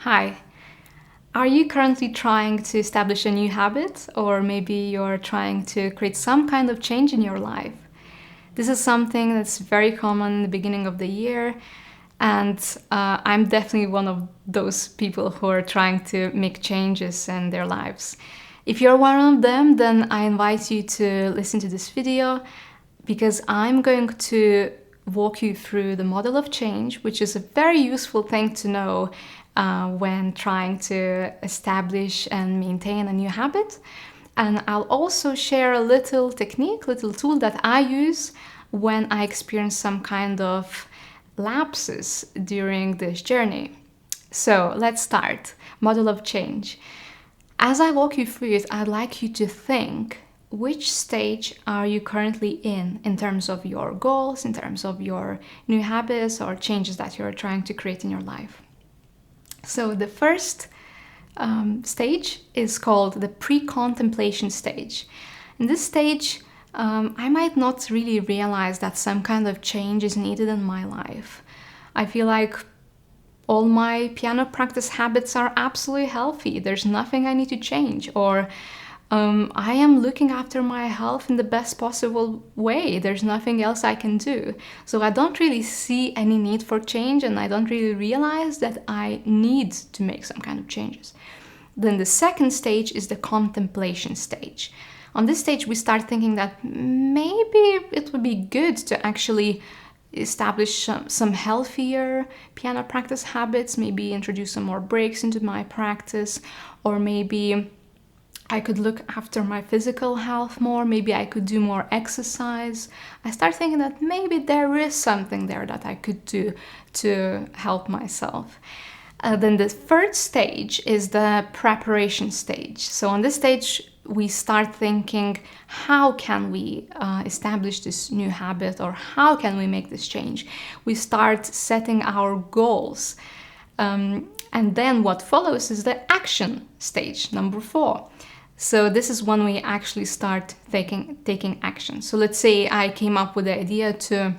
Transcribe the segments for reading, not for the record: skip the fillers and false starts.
Hi. Are you currently trying to establish a new habit, or maybe you're trying to create some kind of change in your life? This is something that's very common in the beginning of the year, and I'm definitely one of those people who are trying to make changes in their lives. If you're one of them, then I invite you to listen to this video because I'm going to walk you through the model of change, which is a very useful thing to know when trying to establish and maintain a new habit. And I'll also share a little technique, little tool that I use when I experience some kind of lapses during this journey. So let's start. Model of change. As I walk you through it, I'd like you to think, which stage are you currently in terms of your goals, in terms of your new habits or changes that you're trying to create in your life? So the first stage is called the pre-contemplation stage. In this stage, I might not really realize that some kind of change is needed in my life. I feel like all my piano practice habits are absolutely healthy. There's nothing I need to change. Or I am looking after my health in the best possible way. There's nothing else I can do. So I don't really see any need for change, and I don't really realize that I need to make some kind of changes. Then the second stage is the contemplation stage. On this stage, we start thinking that maybe it would be good to actually establish some healthier piano practice habits, maybe introduce some more breaks into my practice, or maybe I could look after my physical health more, maybe I could do more exercise. I start thinking that maybe there is something there that I could do to help myself. Then the third stage is the preparation stage. So on this stage, we start thinking, how can we establish this new habit, or how can we make this change? We start setting our goals. And then what follows is the action stage, number 4. So this is when we actually start taking action. So let's say I came up with the idea to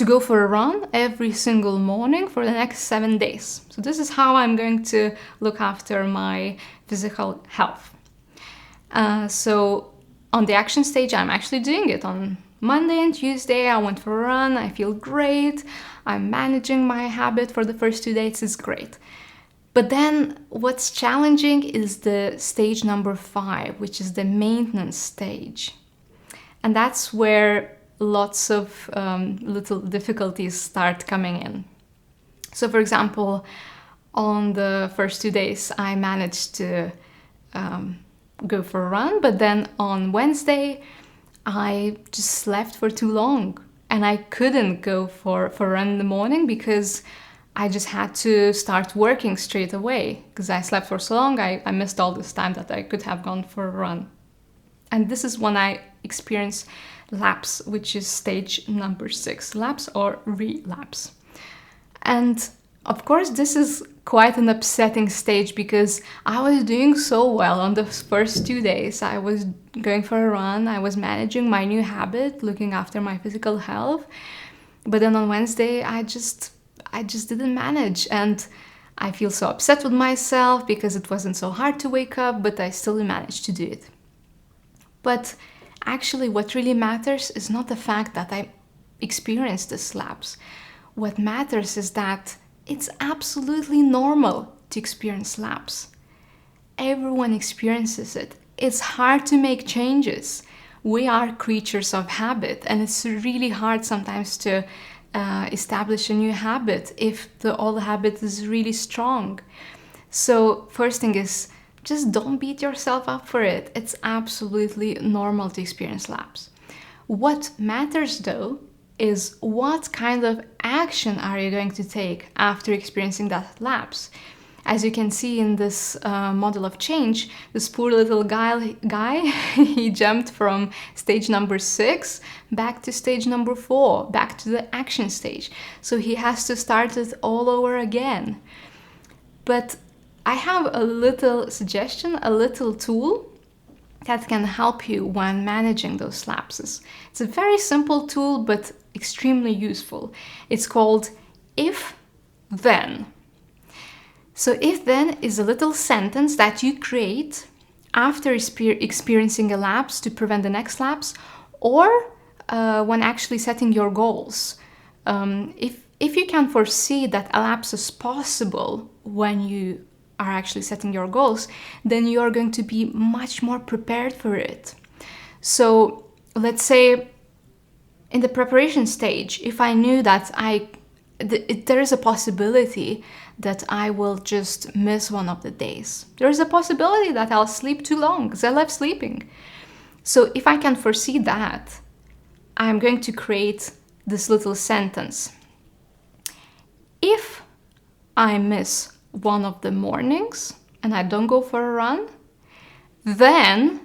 go for a run every single morning for the next 7 days. So this is how I'm going to look after my physical health. So on the action stage, I'm actually doing it. On Monday and Tuesday, I went for a run. I feel great. I'm managing my habit for the first 2 days. It's great. But then what's challenging is the stage number 5, which is the maintenance stage. And that's where lots of little difficulties start coming in. So for example, on the first 2 days, I managed to go for a run, but then on Wednesday, I just slept for too long. And I couldn't go for a run in the morning because I just had to start working straight away because I slept for so long. I missed all this time that I could have gone for a run. And this is when I experience lapse, which is stage number 6, lapse or relapse. And of course, this is quite an upsetting stage because I was doing so well on the first 2 days. I was going for a run, I was managing my new habit, looking after my physical health. But then on Wednesday, I just didn't manage, and I feel so upset with myself because it wasn't so hard to wake up, but I still managed to do it. But actually, what really matters is not the fact that I experienced this lapse. What matters is that it's absolutely normal to experience lapse. Everyone experiences it. It's hard to make changes. We are creatures of habit, and it's really hard sometimes to establish a new habit if the old habit is really strong. So first thing is, just don't beat yourself up for it. It's absolutely normal to experience lapse. What matters though is what kind of action are you going to take after experiencing that lapse. As you can see in this model of change, this poor little guy he jumped from stage number 6 back to stage number 4, back to the action stage. So he has to start it all over again. But I have a little suggestion, a little tool that can help you when managing those lapses. It's a very simple tool, but extremely useful. It's called if, then. So if then is a little sentence that you create after experiencing a lapse to prevent the next lapse, or when actually setting your goals. If you can foresee that a lapse is possible when you are actually setting your goals, then you are going to be much more prepared for it. So let's say in the preparation stage, if I knew that there is a possibility that I will just miss one of the days. There is a possibility that I'll sleep too long because I love sleeping. So if I can foresee that, I'm going to create this little sentence. If I miss one of the mornings and I don't go for a run, then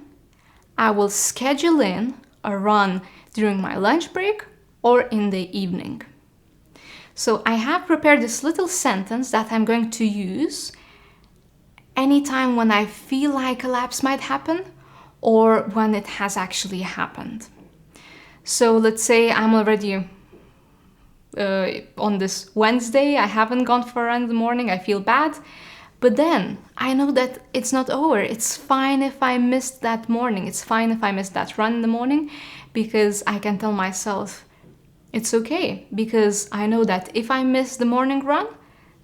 I will schedule in a run during my lunch break or in the evening. So I have prepared this little sentence that I'm going to use anytime when I feel like a lapse might happen or when it has actually happened. So let's say I'm already on this Wednesday, I haven't gone for a run in the morning, I feel bad, but then I know that it's not over. It's fine if I missed that morning. It's fine if I missed that run in the morning, because I can tell myself it's okay, because I know that if I miss the morning run,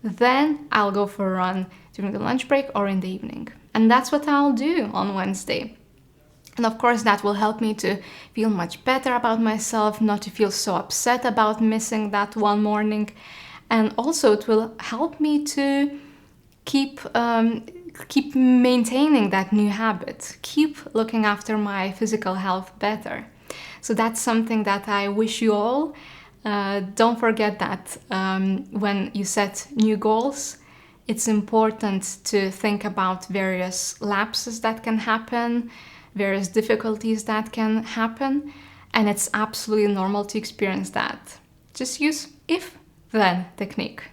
then I'll go for a run during the lunch break or in the evening. And that's what I'll do on Wednesday. And of course, that will help me to feel much better about myself, not to feel so upset about missing that one morning. And also it will help me to keep maintaining that new habit, keep looking after my physical health better. So that's something that I wish you all. Don't forget that when you set new goals, it's important to think about various lapses that can happen, various difficulties that can happen, and it's absolutely normal to experience that. Just use if-then technique.